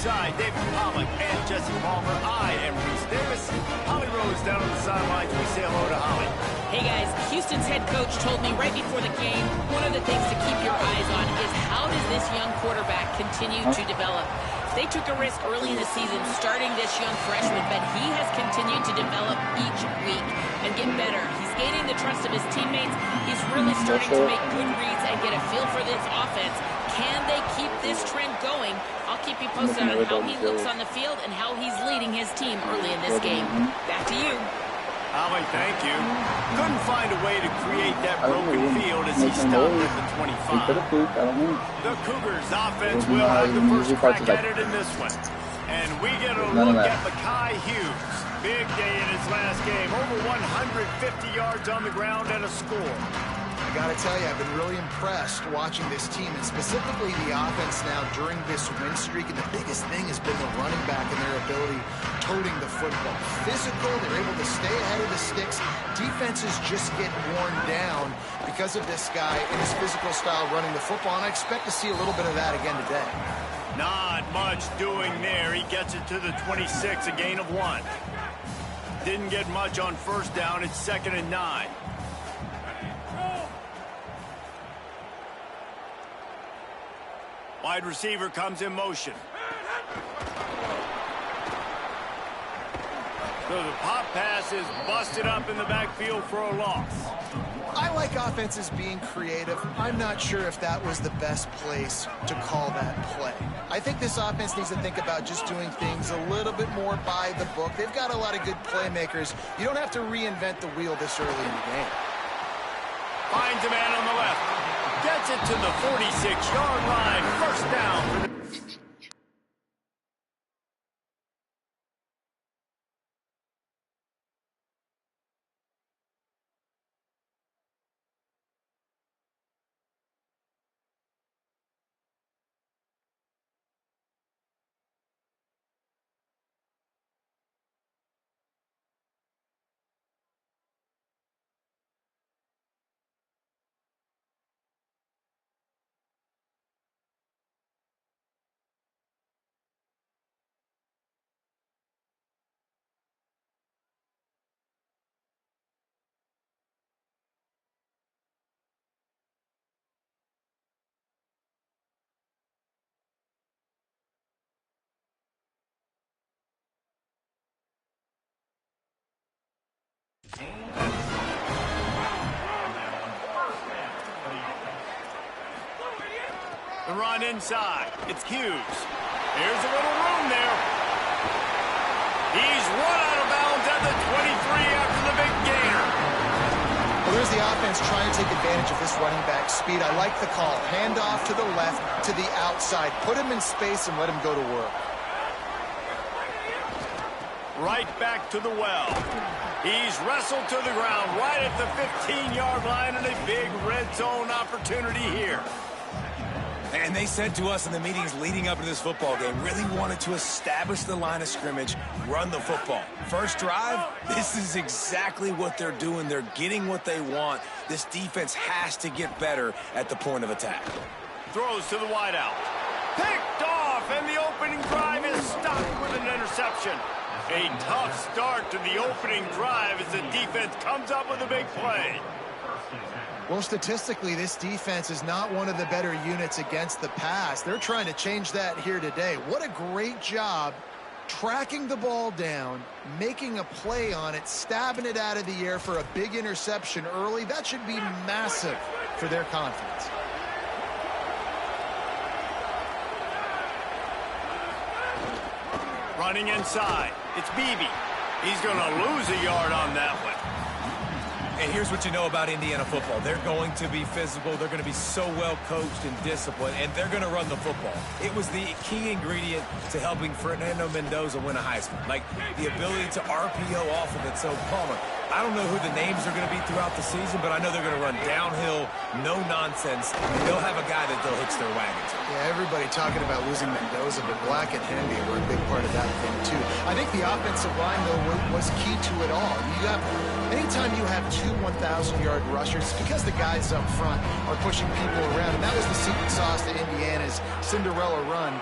alongside David Pollack and Jesse Palmer, I am Reese Davis. Holly Rose down on the sidelines. We say hello to Holly. Hey guys, Houston's head coach told me right before the game, one of the things to keep your eyes on is how does this young quarterback continue to develop. They took a risk early in the season starting this young freshman, but he has continued to develop each week and get better. He's gaining the trust of his teammates. He's really starting to make good reads and get a feel for this offense. Can they keep this trend going? I'll keep you posted on how he looks on the field and how he's leading his team early in this game. Back to you. Holly, thank you. Couldn't find a way to create that broken field as he stopped at the 25. The Cougars offense will have the first crack at it in this one. And we get a look at Mekhi Hughes. Big day in his last game. Over 150 yards on the ground and a score. I got to tell you, I've been really impressed watching this team, and specifically the offense now during this win streak. And the biggest thing has been the running back and their ability toting the football. Physical, they're able to stay ahead of the sticks. Defenses just get worn down because of this guy and his physical style running the football, and I expect to see a little bit of that again today. Not much doing there. He gets it to the 26, a gain of 1. Didn't get much on first down. It's 2nd and 9. Wide receiver comes in motion. So the pop pass is busted up in the backfield for a loss. I like offenses being creative. I'm not sure if that was the best place to call that play. I think this offense needs to think about just doing things a little bit more by the book. They've got a lot of good playmakers. You don't have to reinvent the wheel this early in the game. Finds a man on the left. Gets it to the 46-yard line. First down. The run inside. It's Hughes. Here's a little room there. He's run out of bounds at the 23 after the big gainer. Well, there's the offense trying to take advantage of this running back speed. I like the call. Hand off to the left, to the outside. Put him in space and let him go to work. Right back to the well. He's wrestled to the ground right at the 15-yard line, and a big red zone opportunity here. And they said to us in the meetings leading up to this football game, really wanted to establish the line of scrimmage, run the football. First drive, this is exactly what they're doing. They're getting what they want. This defense has to get better at the point of attack. Throws to the wideout. Picked off, and the opening drive is stopped with an interception. A tough start to the opening drive as the defense comes up with a big play. Well, statistically, this defense is not one of the better units against the pass. They're trying to change that here today. What a great job tracking the ball down, making a play on it, stabbing it out of the air for a big interception early. That should be massive for their confidence. Running inside. It's Beebe. He's going to lose a yard on that one. And here's what you know about Indiana football. They're going to be physical. They're going to be so well coached and disciplined, and they're going to run the football. It was the key ingredient to helping Fernando Mendoza win a Heisman. Like the ability to RPO off of it. So, Palmer, I don't know who the names are going to be throughout the season, but I know they're going to run downhill, no nonsense, and they'll have a guy that they'll hitch their wagon to. Yeah, everybody talking about losing Mendoza, but Black and Henry were a big part of that thing, too. I think the offensive line, though, was key to it all. Anytime you have two 1,000-yard rushers, it's because the guys up front are pushing people around, and that was the secret sauce to Indiana's Cinderella run.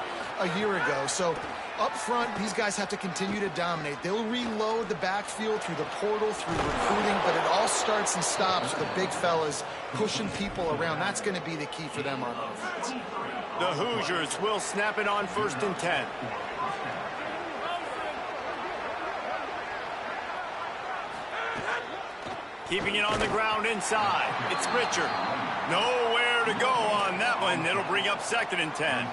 a year ago. So up front, these guys have to continue to dominate. They'll reload the backfield through the portal, through recruiting, but it all starts and stops with the big fellas pushing people around. That's going to be the key for them on offense. The Hoosiers will snap it on 1st and 10. Keeping it on the ground inside. It's Richard. Nowhere to go on that one. It'll bring up 2nd and 10.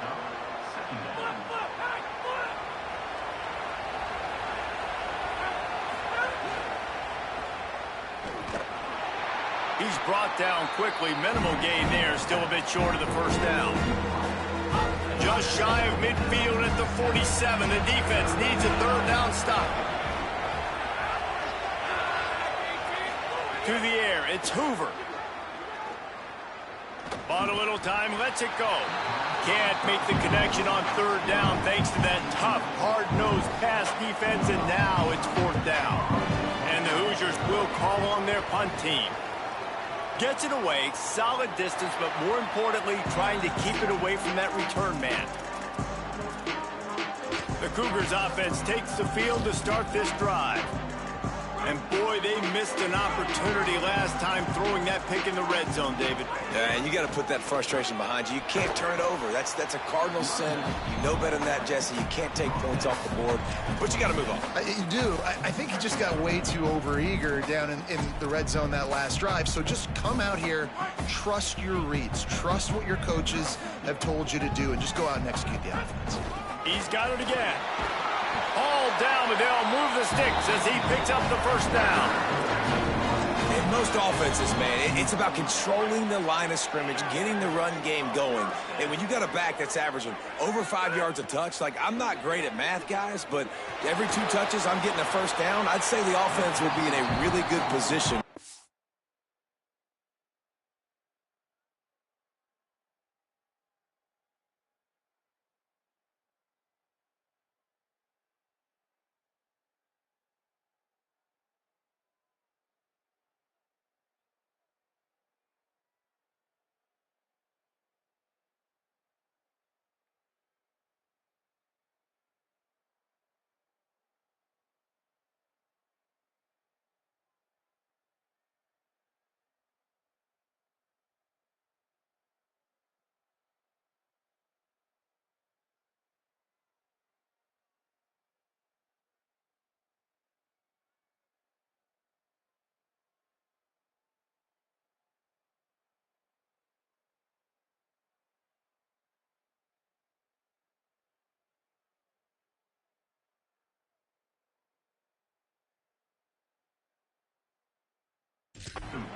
He's brought down quickly. Minimal gain there. Still a bit short of the 1st down. Just shy of midfield at the 47. The defense needs a 3rd down stop. To the air, it's Hoover. Bought a little time, lets it go. Can't make the connection on 3rd down thanks to that tough, hard-nosed pass defense, and now it's 4th down. And the Hoosiers will call on their punt team. Gets it away, solid distance, but more importantly, trying to keep it away from that return man. The Cougars offense takes the field to start this drive. And boy, they missed an opportunity last time throwing that pick in the red zone, David. Yeah, and you got to put that frustration behind you. You can't turn it over. That's a cardinal sin. You know better than that, Jesse. You can't take points off the board, but you got to move on. You do. I think he just got way too overeager down in the red zone that last drive. So just come out here, trust your reads, trust what your coaches have told you to do, and just go out and execute the offense. He's got it again. All down, but they'll move the sticks as he picks up the 1st down. In most offenses, man, it's about controlling the line of scrimmage, getting the run game going. And when you got a back that's averaging over 5 yards a touch, like, I'm not great at math, guys, but every 2 touches I'm getting a 1st down, I'd say the offense will be in a really good position.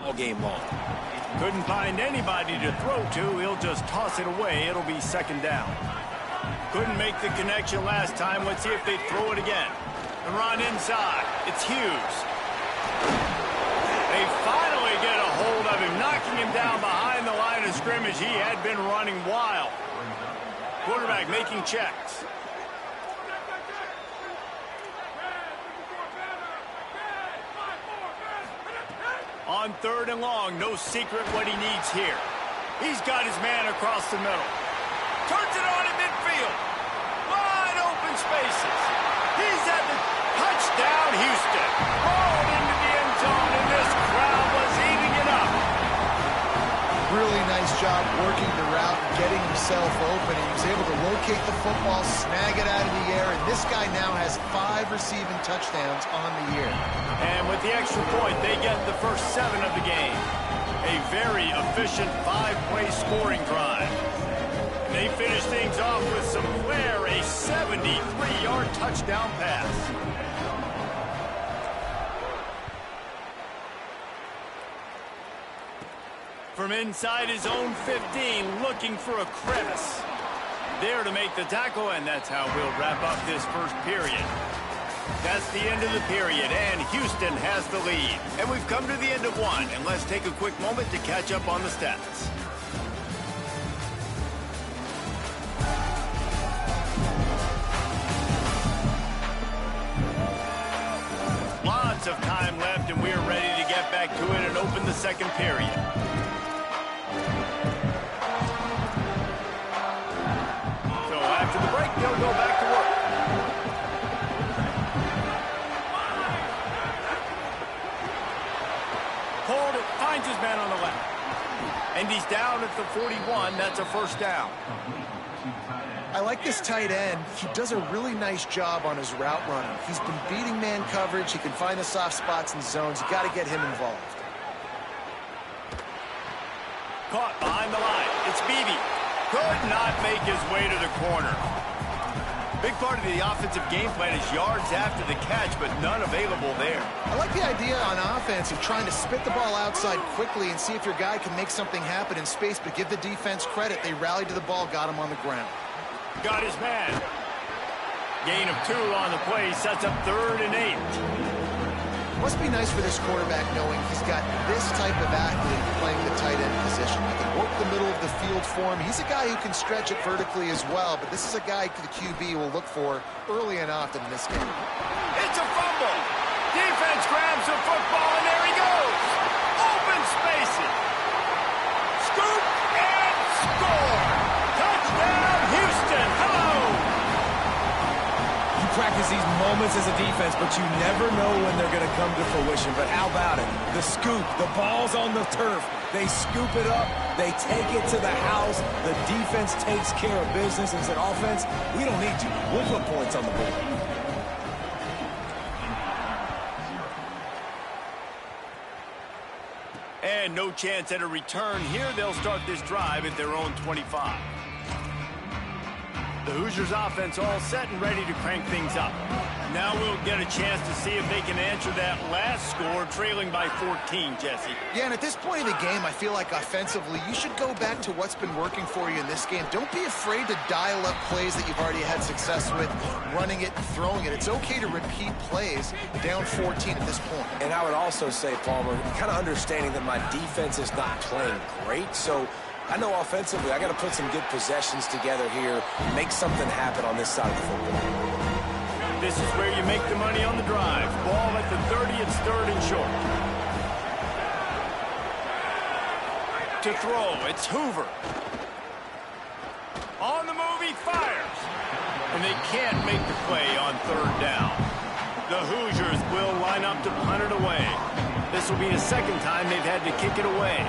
All game long. Couldn't find anybody to throw to. He'll just toss it away. It'll be 2nd down. Couldn't make the connection last time. Let's see if they throw it again. The run inside. It's Hughes. They finally get a hold of him, knocking him down behind the line of scrimmage. He had been running wild. Quarterback making checks. On 3rd and long, no secret what he needs here. He's got his man across the middle. Turns it on in midfield. Wide open spaces. He's at the touchdown, Houston. Rolled into the end zone, and this crowd was eating it up. Really nice job working the route and getting himself open. He was able to locate the football, snag it out of the air, and this guy now has 5 receiving touchdowns on the year. And with the extra point, they get the first 7 of the game. A very efficient 5-play scoring drive. They finish things off with some flair, a 73-yard touchdown pass. From inside his own 15, looking for a crevice. There to make the tackle, and that's how we'll wrap up this first period. That's the end of the period, and Houston has the lead. And we've come to the end of one, and let's take a quick moment to catch up on the stats. Lots of time left, and we're ready to get back to it and open the second period. So after the break, they'll at the 41. That's a first down. I like this tight end. He does a really nice job on his route running. He's been beating man coverage. He can find the soft spots and zones. You got to get him involved. Caught behind the line. It's Beebe. Could not make his way to the corner. Big part of the offensive game plan is yards after the catch, but none available there. I like the idea on offense of trying to spit the ball outside quickly and see if your guy can make something happen in space, but give the defense credit. They rallied to the ball, got him on the ground. Got his man. Gain of 2 on the play, sets up 3rd and 8. Must be nice for this quarterback knowing he's got this type of athlete playing the tight end position. He can work the middle of the field for him. He's a guy who can stretch it vertically as well, but this is a guy the QB will look for early and often in this game. It's a fumble. Defense grabs the football, and there he goes. Open spaces. Scoop and score. Touchdown, Houston. Hello. Practice these moments as a defense, but you never know when they're going to come to fruition. But how about it? The scoop, the ball's on the turf. They scoop it up. They take it to the house. The defense takes care of business and said, offense, we don't need you. We'll put points on the board. And no chance at a return here. They'll start this drive at their own 25. The Hoosiers offense all set and ready to crank things up. Now we'll get a chance to see if they can answer that last score, trailing by 14, Jesse. Yeah, and at this point in the game, I feel like offensively, you should go back to what's been working for you in this game. Don't be afraid to dial up plays that you've already had success with, running it and throwing it. It's okay to repeat plays down 14 at this point. And I would also say, Palmer, kind of understanding that my defense is not playing great, so I know offensively I got to put some good possessions together here, make something happen on this side of the football. This is where you make the money on the drive. Ball at the 30, it's 3rd and short. To throw, it's Hoover. On the move, he fires. And they can't make the play on 3rd down. The Hoosiers will line up to punt it away. This will be the 2nd time they've had to kick it away.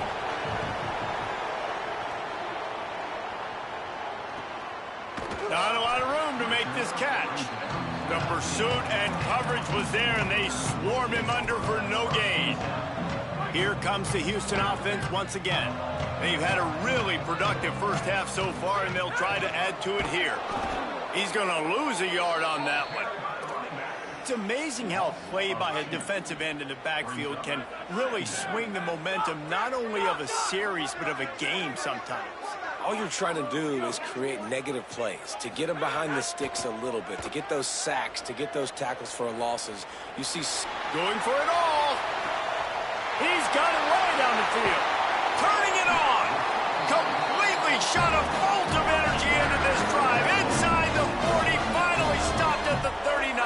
Not a lot of room to make this catch. The pursuit and coverage was there, and they swarmed him under for no gain. Here comes the Houston offense once again. They've had a really productive first half so far, and they'll try to add to it here. He's going to lose a yard on that one. It's amazing how a play by a defensive end in the backfield can really swing the momentum not only of a series, but of a game sometimes. All you're trying to do is create negative plays, to get them behind the sticks a little bit, to get those sacks, to get those tackles for losses. You see... Going for it all. He's got it way down the field. Turning it on. Completely shot a bolt of energy into this drive. Inside the 40, finally stopped at the 39.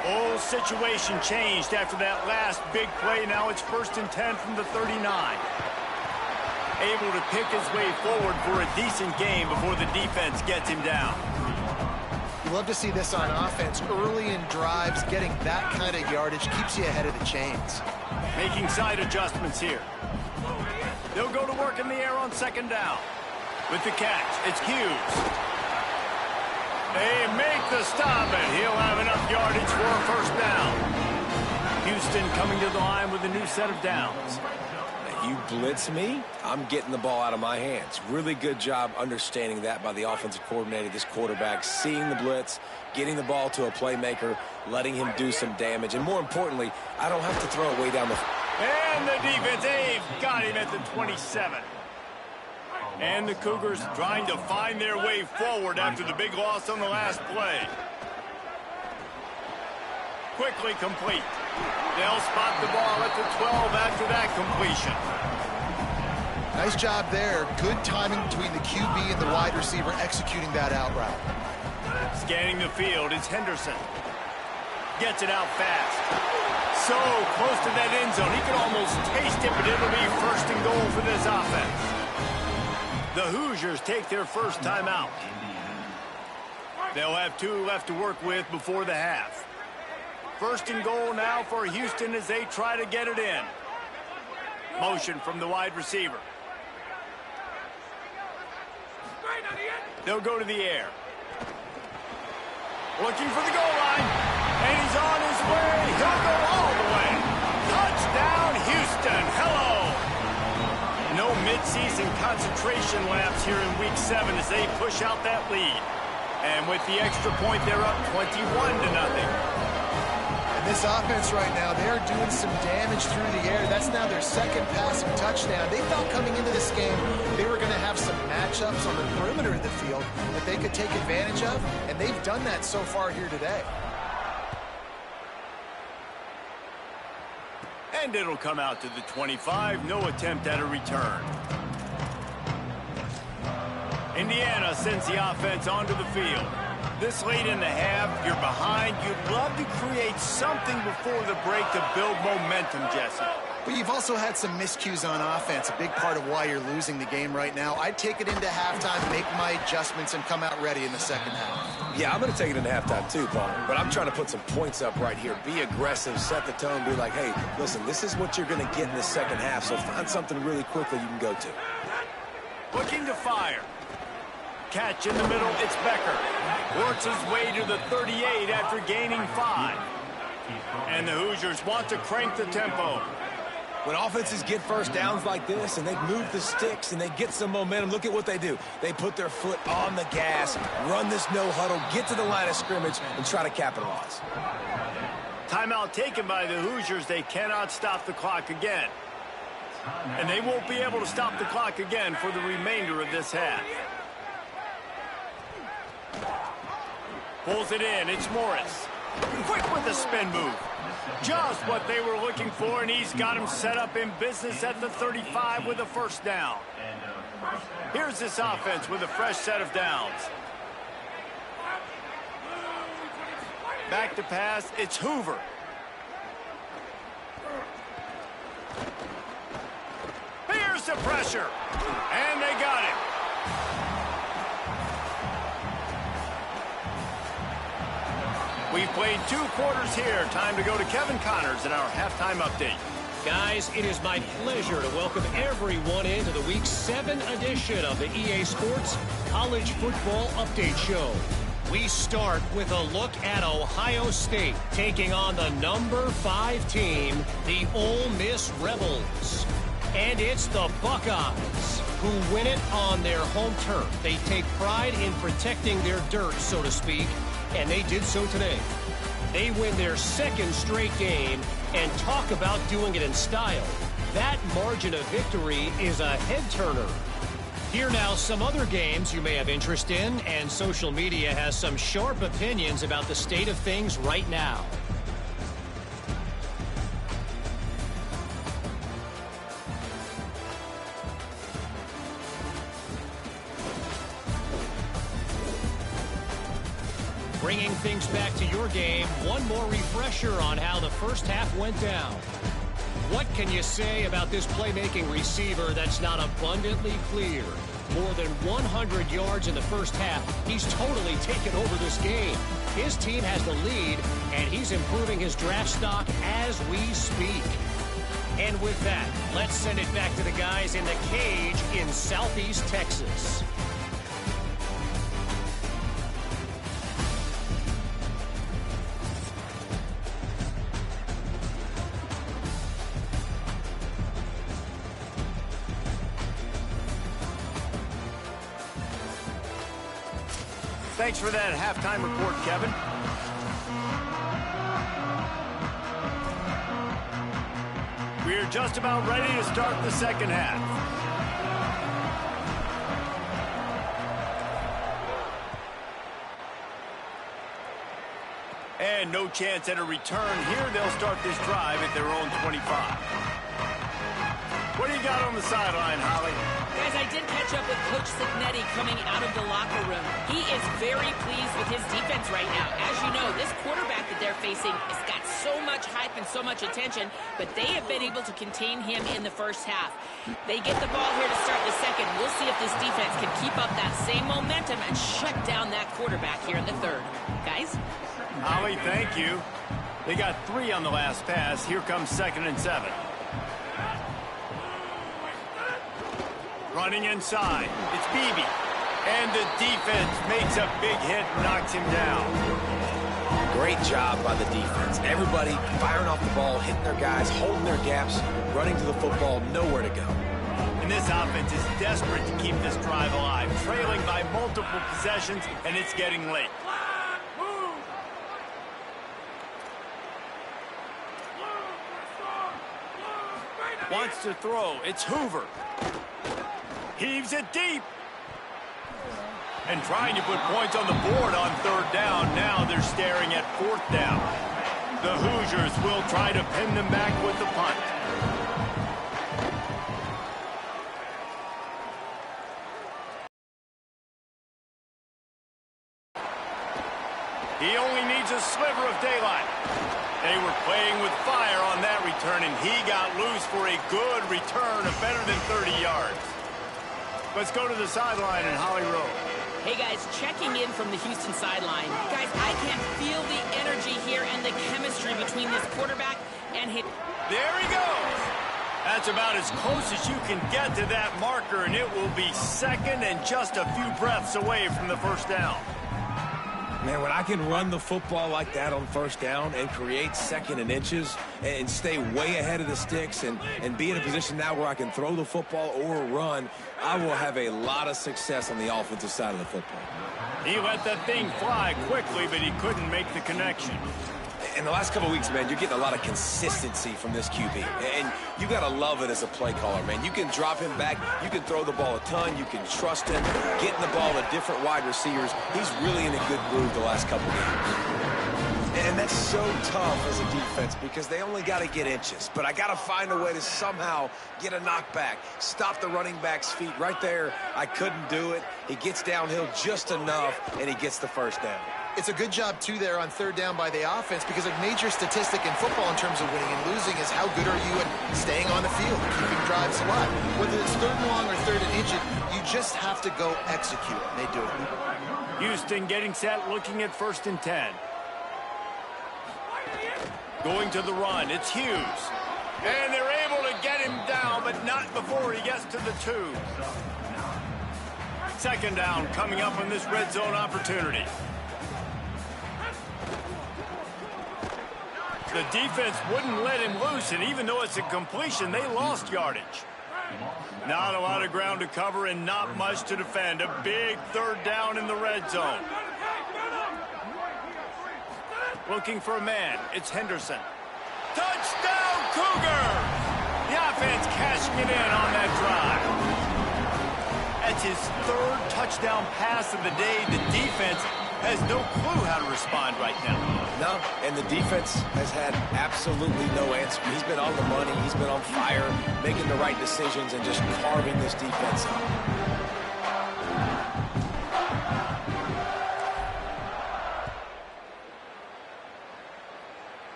Whole situation changed after that last big play. Now it's 1st and 10 from the 39. Able to pick his way forward for a decent game before the defense gets him down. You love to see this on offense. Early in drives, getting that kind of yardage keeps you ahead of the chains. Making side adjustments here. They'll go to work in the air on 2nd down. With the catch, it's Hughes. They make the stop, and he'll have enough yardage for a 1st down. Houston coming to the line with a new set of downs. You blitz me, I'm getting the ball out of my hands. Really good job understanding that by the offensive coordinator, this quarterback, seeing the blitz, getting the ball to a playmaker, letting him do some damage. And more importantly, I don't have to throw it way down the... And the defense, they've got him at the 27. And the Cougars trying to find their way forward after the big loss on the last play. Quickly complete. They'll spot the ball at the 12 after that completion. Nice job there. Good timing between the QB and the wide receiver executing that out route. Scanning the field, it's Henderson. Gets it out fast. So close to that end zone. He could almost taste it, but it'll be 1st and goal for this offense. The Hoosiers take their first time out. They'll have 2 left to work with before the half. 1st and goal now for Houston as they try to get it in. Motion from the wide receiver. They'll go to the air. Looking for the goal line. And he's on his way. He'll go all the way. Touchdown, Houston. Hello. No midseason concentration laps here in Week 7 as they push out that lead. And with the extra point, they're up 21-0. And this offense right now, they're doing some damage through the air. That's now their second passing touchdown. They thought coming into this game they were going to have some matchups on the perimeter of the field that they could take advantage of, and they've done that so far here today. And it'll come out to the 25. No attempt at a return. Indiana sends the offense onto the field. This late in the half, you're behind. You'd love to create something before the break to build momentum, Jesse. But you've also had some miscues on offense, a big part of why you're losing the game right now. I'd take it into halftime, make my adjustments, and come out ready in the second half. Yeah, I'm going to take it into halftime too, Paul. But I'm trying to put some points up right here. Be aggressive, set the tone, be like, hey, listen, this is what you're going to get in the second half, so find something really quickly you can go to. Looking to fire. Catch in the middle, it's Becker. Works his way to the 38 after gaining 5. And the Hoosiers want to crank the tempo. When offenses get first downs like this and they move the sticks and they get some momentum, look at what they do. They put their foot on the gas, run this no huddle, get to the line of scrimmage, and try to capitalize. Timeout taken by the Hoosiers. They cannot stop the clock again. And they won't be able to stop the clock again for the remainder of this half. Pulls it in. It's Morris. Quick with the spin move. Just what they were looking for, and he's got him set up in business at the 35 with a first down. Here's this offense with a fresh set of downs. Back to pass. It's Hoover. Here's the pressure. And they got it. We've played 2 quarters here. Time to go to Kevin Connors in our halftime update. Guys, it is my pleasure to welcome everyone into the Week 7 edition of the EA Sports College Football Update Show. We start with a look at Ohio State taking on the number 5 team, the Ole Miss Rebels. And it's the Buckeyes who win it on their home turf. They take pride in protecting their dirt, so to speak, and they did so today. They win their 2nd straight game, and talk about doing it in style. That margin of victory is a head-turner. Here now, some other games you may have interest in, and social media has some sharp opinions about the state of things right now. Bringing things back to your game, one more refresher on how the first half went down. What can you say about this playmaking receiver that's not abundantly clear? More than 100 yards in the first half. He's totally taken over this game. His team has the lead, and he's improving his draft stock as we speak. And with that, let's send it back to the guys in the cage in Southeast Texas. Thanks for that halftime report, Kevin. We're just about ready to start the second half. And no chance at a return here. They'll start this drive at their own 25. What do you got on the sideline, Holly? Guys, I did catch up with Coach Cignetti coming out of the locker room. He is very pleased with his defense right now. As you know, this quarterback that they're facing has got so much hype and so much attention, but they have been able to contain him in the first half. They get the ball here to start the second. We'll see if this defense can keep up that same momentum and shut down that quarterback here in the third. Guys? Holly, thank you. They got 3 on the last pass. Here comes 2nd and 7. Running inside. It's Beebe. And the defense makes a big hit and knocks him down. Great job by the defense. Everybody firing off the ball, hitting their guys, holding their gaps, running to the football, nowhere to go. And this offense is desperate to keep this drive alive, trailing by multiple possessions, and it's getting late. Wants to throw. It's Hoover. Heaves it deep. And trying to put points on the board on third down. Now they're staring at fourth down. The Hoosiers will try to pin them back with the punt. He only needs a sliver of daylight. They were playing with fire on that return, and he got loose for a good return of better than 30 yards. Let's go to the sideline in Holly Rowe. Hey, guys, checking in from the Houston sideline. Guys, I can feel the energy here and the chemistry between this quarterback and his... There he goes. That's about as close as you can get to that marker, and it will be second and just a few breaths away from the first down. Man, when I can run the football like that on first down and create second and inches and stay way ahead of the sticks and be in a position now where I can throw the football or run, I will have a lot of success on the offensive side of the football. He let that thing fly quickly, but he couldn't make the connection. In the last couple of weeks, man, you're getting a lot of consistency from this QB. And you got to love it as a play caller, man. You can drop him back. You can throw the ball a ton. You can trust him. Getting the ball to different wide receivers. He's really in a good groove the last couple of games. And that's so tough as a defense because they only got to get inches. But I got to find a way to somehow get a knockback, stop the running back's feet. Right there, I couldn't do it. He gets downhill just enough, and he gets the first down. It's a good job, too, there on third down by the offense because a major statistic in football in terms of winning and losing is how good are you at staying on the field, keeping drives alive. Whether it's third and long or third and inches, you just have to go execute, and they do it. Houston getting set, looking at 1st and 10. Going to the run, it's Hughes. And they're able to get him down, but not before he gets to the 2. Second down coming up on this red zone opportunity. The defense wouldn't let him loose, and even though it's a completion, they lost yardage. Not a lot of ground to cover and not much to defend. A big third down in the red zone. Looking for a man. It's Henderson. Touchdown, Cougar! The offense cashing it in on that drive. That's his 3rd touchdown pass of the day. The defense has no clue how to respond right now. No, and the defense has had absolutely no answer. He's been on the money. He's been on fire, making the right decisions and just carving this defense up.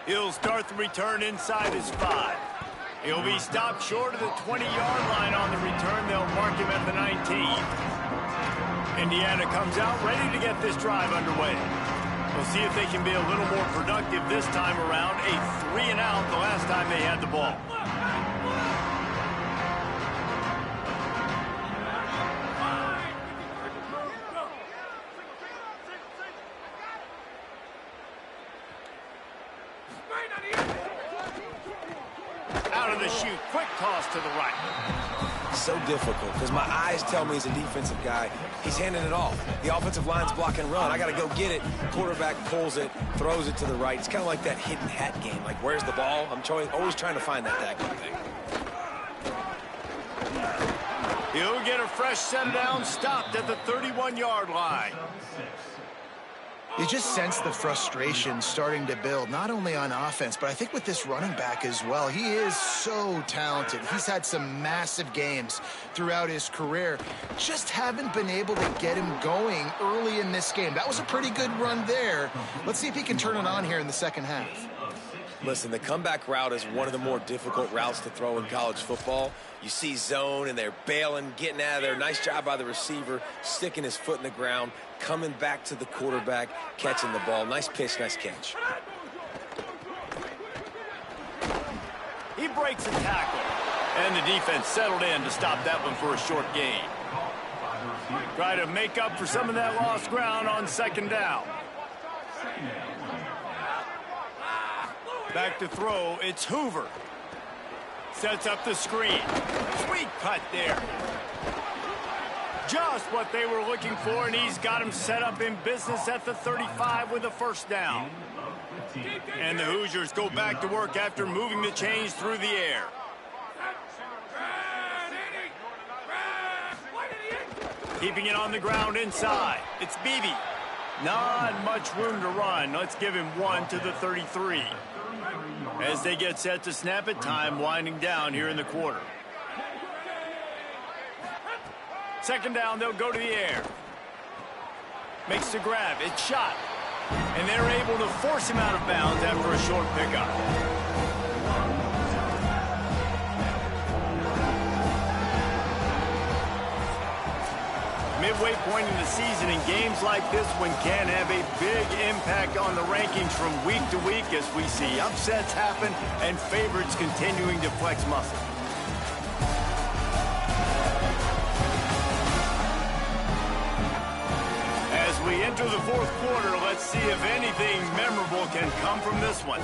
He'll start the return inside his 5. He'll be stopped short of the 20-yard line on the return. They'll mark him at the 19. Indiana comes out ready to get this drive underway. We'll see if they can be a little more productive this time around. A 3-and-out the last time they had the ball. Out of the chute, quick toss to the right. So difficult because my eyes tell me he's a defensive guy. He's handing it off. The offensive line's block and run. I got to go get it. Quarterback pulls it, throws it to the right. It's kind of like that hidden hat game. Like, where's the ball? I'm always trying to find that tackling thing. He'll get a fresh set down, stopped at the 31-yard line. You just sense the frustration starting to build, not only on offense, but I think with this running back as well. He is so talented. He's had some massive games throughout his career. Just haven't been able to get him going early in this game. That was a pretty good run there. Let's see if he can turn it on here in the second half. Listen, the comeback route is one of the more difficult routes to throw in college football. You see zone, and they're bailing, getting out of there. Nice job by the receiver, sticking his foot in the ground, coming back to the quarterback, catching the ball. Nice pitch, nice catch. He breaks a tackle, and the defense settled in to stop that one for a short gain. Try to make up for some of that lost ground on second down. Back to throw, it's Hoover. Sets up the screen. Sweet cut there. Just what they were looking for, and he's got him set up in business at the 35 with a first down. And the Hoosiers go back to work after moving the chains through the air. Keeping it on the ground inside. It's Beebe. Not much room to run. Let's give him one to the 33. As they get set to snap it, time winding down here in the quarter. Second down, they'll go to the air. Makes the grab. It's shot. And they're able to force him out of bounds after a short pickup. Midway point in the season, and games like this one can have a big impact on the rankings from week to week as we see upsets happen and favorites continuing to flex muscle. As we enter the fourth quarter, let's see if anything memorable can come from this one.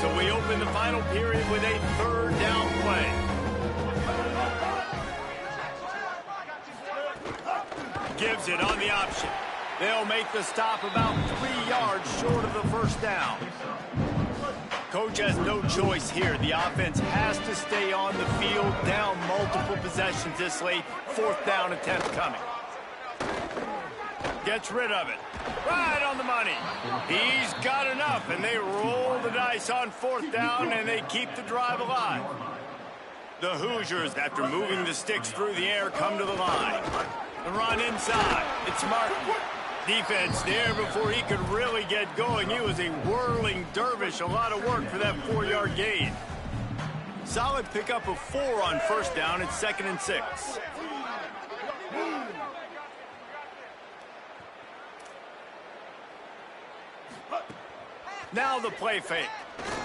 So we open the final period with a third down play. Gives it on the option. They'll make the stop about 3 yards short of the first down. Coach has no choice here. The offense has to stay on the field, down multiple possessions this late. Fourth down attempt coming. Gets rid of it. Right on the money. He's got enough, and they roll the dice on fourth down, and they keep the drive alive. The Hoosiers, after moving the sticks through the air, come to the line. The run inside. It's Martin. Defense there before he could really get going. He was a whirling dervish. A lot of work for that 4-yard gain. Solid pickup of 4 on first down. It's 2nd and 6. Now the play fake.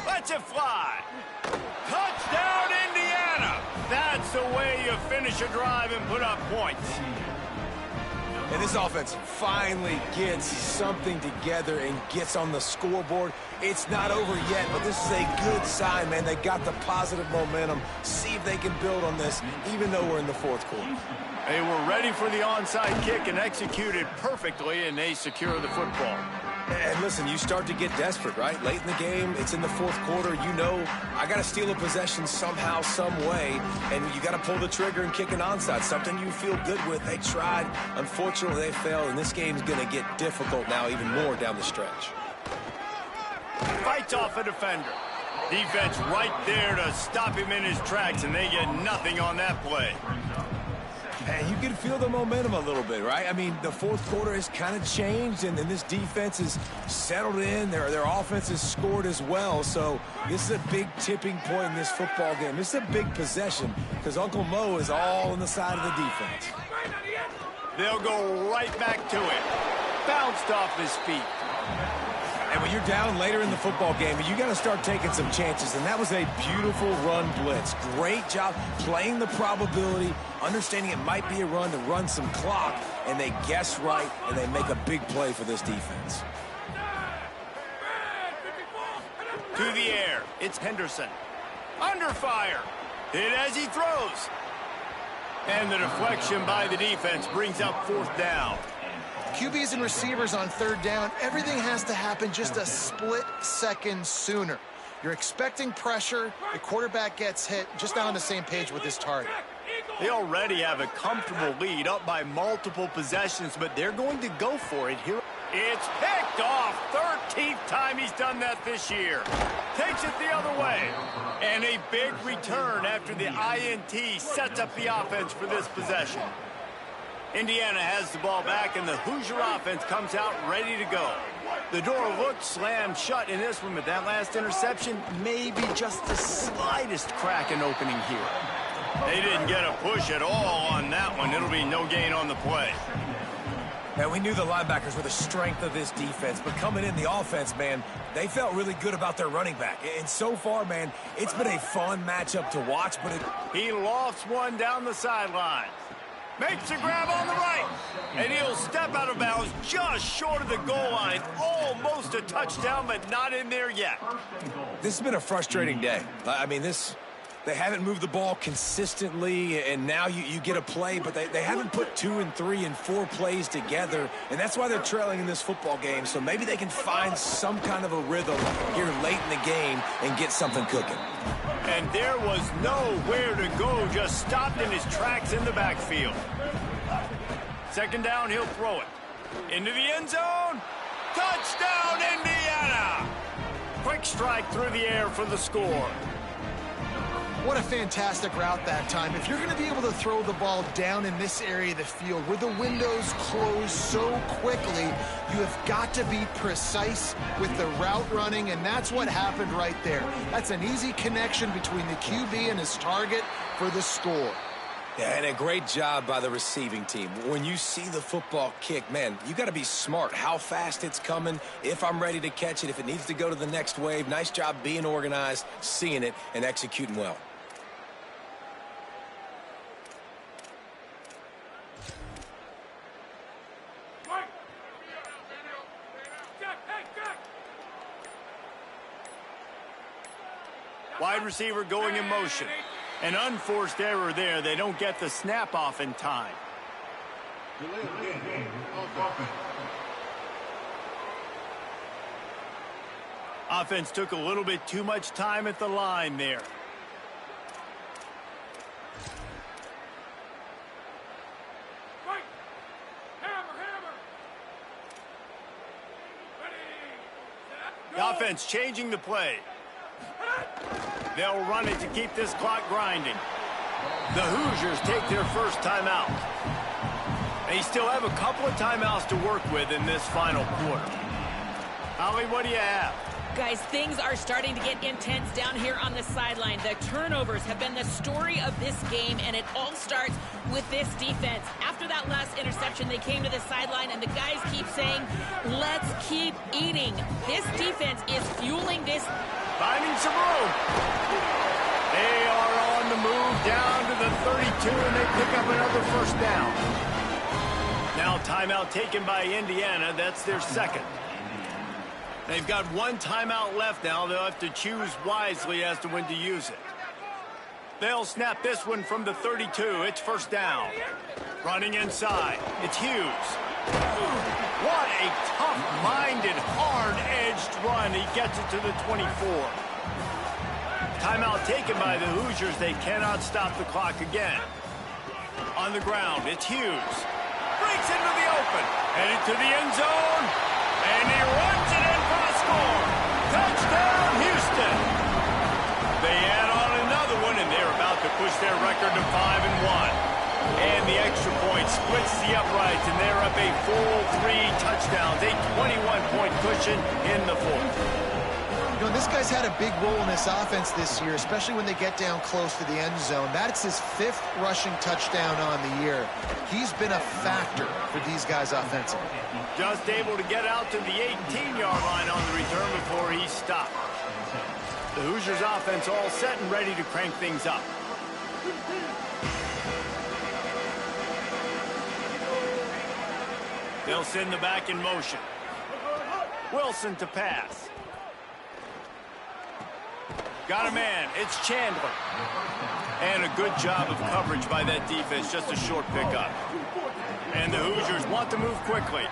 Lets it fly. Touchdown, Indiana. That's the way you finish a drive and put up points. And this offense finally gets something together and gets on the scoreboard. It's not over yet, but this is a good sign, man. They got the positive momentum. See if they can build on this, even though we're in the fourth quarter. They were ready for the onside kick and executed perfectly, and they secure the football. And listen, you start to get desperate, right? Late in the game, it's in the fourth quarter. You know, I got to steal a possession somehow, some way, and you got to pull the trigger and kick an onside, something you feel good with. They tried. Unfortunately, they failed, and this game's going to get difficult now even more down the stretch. Fights off a defender. Defense right there to stop him in his tracks, and they get nothing on that play. And you can feel the momentum a little bit, right? I mean, the fourth quarter has kind of changed, and this defense is settled in. Their offense has scored as well. So this is a big tipping point in this football game. This is a big possession because Uncle Mo is all on the side of the defense. They'll go right back to it. Bounced off his feet. And when you're down later in the football game, you got to start taking some chances. And that was a beautiful run blitz. Great job playing the probability, understanding it might be a run to run some clock. And they guess right, and they make a big play for this defense. To the air. It's Henderson. Under fire. Hit as he throws. And the deflection by the defense brings up fourth down. QBs and receivers on third down, everything has to happen just a split second sooner. You're expecting pressure, the quarterback gets hit, just not on the same page with his target. They already have a comfortable lead, up by multiple possessions, but they're going to go for it here. It's picked off. 13th time he's done that this year. Takes it the other way. And a big return after the INT sets up the offense for this possession. Indiana has the ball back, and the Hoosier offense comes out ready to go. The door looked slammed shut in this one, but that last interception may be just the slightest crack in opening here. They didn't get a push at all on that one. It'll be no gain on the play. And we knew the linebackers were the strength of this defense, but coming in the offense, man, they felt really good about their running back. And so far, man, it's been a fun matchup to watch, but he lofts one down the sideline. Makes a grab on the right. And he'll step out of bounds just short of the goal line. Almost a touchdown, but not in there yet. This has been a frustrating day. I mean, they haven't moved the ball consistently, and now you get a play, but they haven't put 2 and 3 and 4 plays together, and that's why they're trailing in this football game. So maybe they can find some kind of a rhythm here late in the game and get something cooking. And there was nowhere to go, just stopped in his tracks in the backfield. Second down, he'll throw it. Into the end zone. Touchdown, Indiana! Quick strike through the air for the score. What a fantastic route that time. If you're going to be able to throw the ball down in this area of the field where the windows close so quickly, you have got to be precise with the route running, and that's what happened right there. That's an easy connection between the QB and his target for the score. Yeah, and a great job by the receiving team. When you see the football kick, man, you got to be smart how fast it's coming, if I'm ready to catch it, if it needs to go to the next wave. Nice job being organized, seeing it, and executing well. Wide receiver going in motion. An unforced error there. They don't get the snap off in time. Offense took a little bit too much time at the line there. The offense changing the play. They'll run it to keep this clock grinding. The Hoosiers take their first timeout. They still have a couple of timeouts to work with in this final quarter. Holly, what do you have? Guys, things are starting to get intense down here on the sideline. The turnovers have been the story of this game, and it all starts with this defense. After that last interception, they came to the sideline, and the guys keep saying, let's keep eating. This defense is fueling this. Finding some room. They are on the move down to the 32, and they pick up another first down. Now timeout taken by Indiana. That's their second. They've got one timeout left now. They'll have to choose wisely as to when to use it. They'll snap this one from the 32. It's first down. Running inside. It's Hughes. What a tough-minded, hard-edged run. He gets it to the 24. Timeout taken by the Hoosiers. They cannot stop the clock again. On the ground, it's Hughes. Breaks into the open. Headed to the end zone. And he runs it in for the score. Touchdown, Houston. They add on another one, and they're about to push their record to 5-1. And the extra point splits the uprights, and they're up a full 3 touchdowns, a 21-point cushion in the fourth. You know, this guy's had a big role in this offense this year, especially when they get down close to the end zone. That's his 5th rushing touchdown on the year. He's been a factor for these guys offensively. Just able to get out to the 18-yard line on the return before he stopped. The Hoosiers offense all set and ready to crank things up. They'll send the back in motion. Wilson to pass. Got a man. It's Chandler. And a good job of coverage by that defense. Just a short pickup. And the Hoosiers want to move quickly.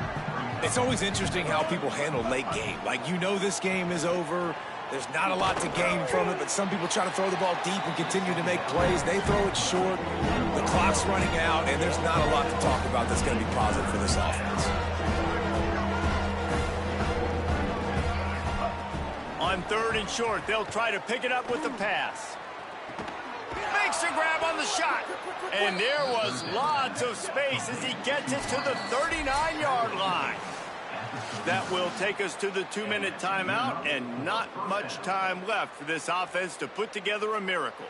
It's always interesting how people handle late game. Like, you know this game is over. There's not a lot to gain from it, but some people try to throw the ball deep and continue to make plays. They throw it short. The clock's running out, and there's not a lot to talk about that's going to be positive for this offense. On 3rd and short, they'll try to pick it up with the pass. Makes a grab on the shot. And there was lots of space as he gets it to the 39-yard line. That will take us to the 2-minute timeout, and not much time left for this offense to put together a miracle.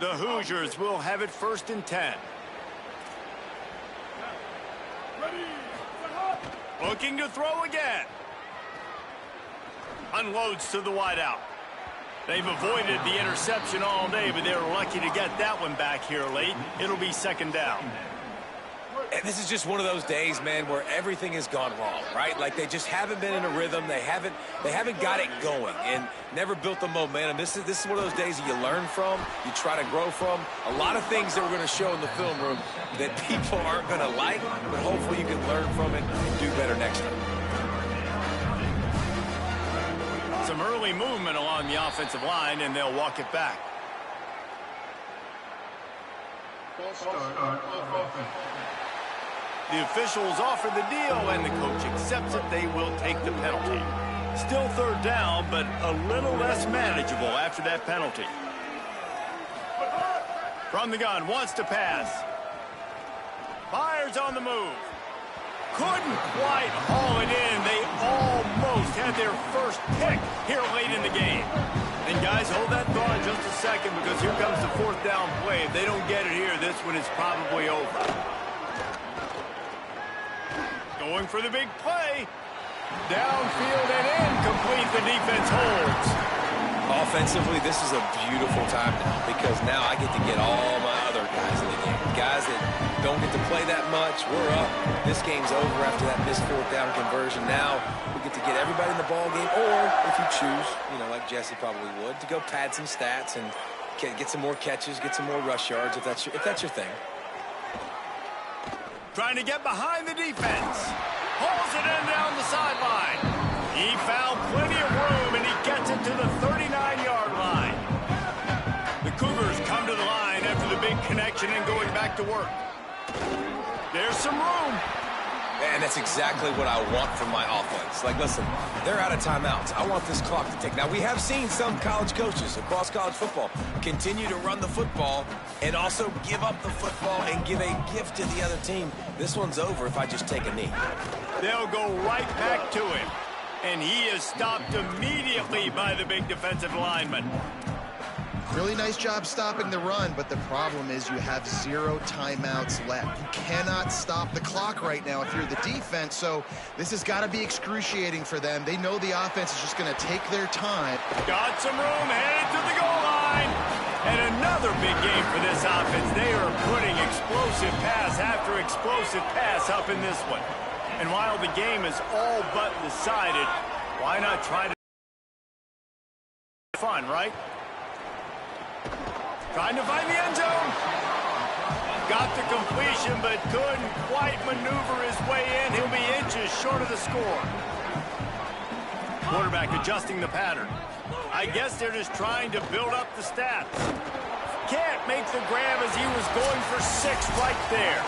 The Hoosiers will have it 1st and 10. Looking to throw again. Unloads to the wideout. They've avoided the interception all day, but they were lucky to get that one back here late. It'll be 2nd down. And this is just one of those days, man, where everything has gone wrong, right? Like they just haven't been in a rhythm. They haven't got it going and never built the momentum. This is one of those days that you learn from, you try to grow from. A lot of things that we're going to show in the film room that people aren't going to like, but hopefully you can learn from it and do better next time. Some early movement along the offensive line, and they'll walk it back. The officials offer the deal, and the coach accepts it. They will take the penalty. Still 3rd down, but a little less manageable after that penalty. From the gun, wants to pass. Fires on the move. Couldn't quite haul it in. They almost had their first pick here late in the game. And guys, hold that thought just a second, because here comes the 4th down play. If they don't get it here, this one is probably over. Going for the big play. Downfield and incomplete. The defense holds. Offensively, this is a beautiful time now, because now I get to get all my other guys in the game. Guys that don't get to play that much. We're up. This game's over after that missed 4th down conversion. Now we get to get everybody in the ball game, or if you choose, like Jesse probably would, to go pad some stats and get some more catches, get some more rush yards if that's your thing. Trying to get behind the defense. Hauls it in down the sideline. He found plenty of room, and he gets it to the 39-yard line. The Cougars come to the line after the big connection and going back to work. There's some room. And that's exactly what I want from my offense. Like, listen, they're out of timeouts. I want this clock to tick. Now, we have seen some college coaches across college football continue to run the football and also give up the football and give a gift to the other team. This one's over if I just take a knee. They'll go right back to him. And he is stopped immediately by the big defensive lineman. Really nice job stopping the run, but the problem is you have 0 timeouts left. You cannot stop the clock right now if you're the defense, so this has got to be excruciating for them. They know the offense is just going to take their time. Got some room, headed to the goal line. And another big game for this offense. They are putting explosive pass after explosive pass up in this one. And while the game is all but decided, why not try to fun, right? Trying to find the end zone. Got the completion, but couldn't quite maneuver his way in. He'll be inches short of the score. Quarterback adjusting the pattern. I guess they're just trying to build up the stats. Can't make the grab as he was going for 6 right there.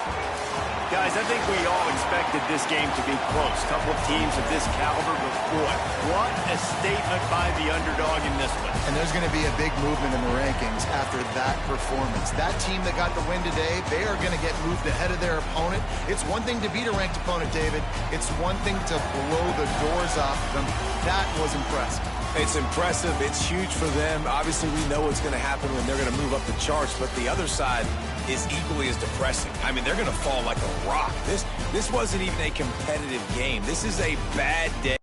Guys, I think we all expected this game to be close. Couple of teams of this caliber, but boy, what a statement by the underdog in this one. And there's going to be a big movement in the rankings after that performance. That team that got the win today, they are going to get moved ahead of their opponent. It's one thing to beat a ranked opponent, David. It's one thing to blow the doors off of them. That was impressive. It's impressive. It's huge for them. Obviously, we know what's going to happen when they're going to move up the charts, but the other side is equally as depressing. I mean, they're going to fall like a rock. This wasn't even a competitive game. This is a bad day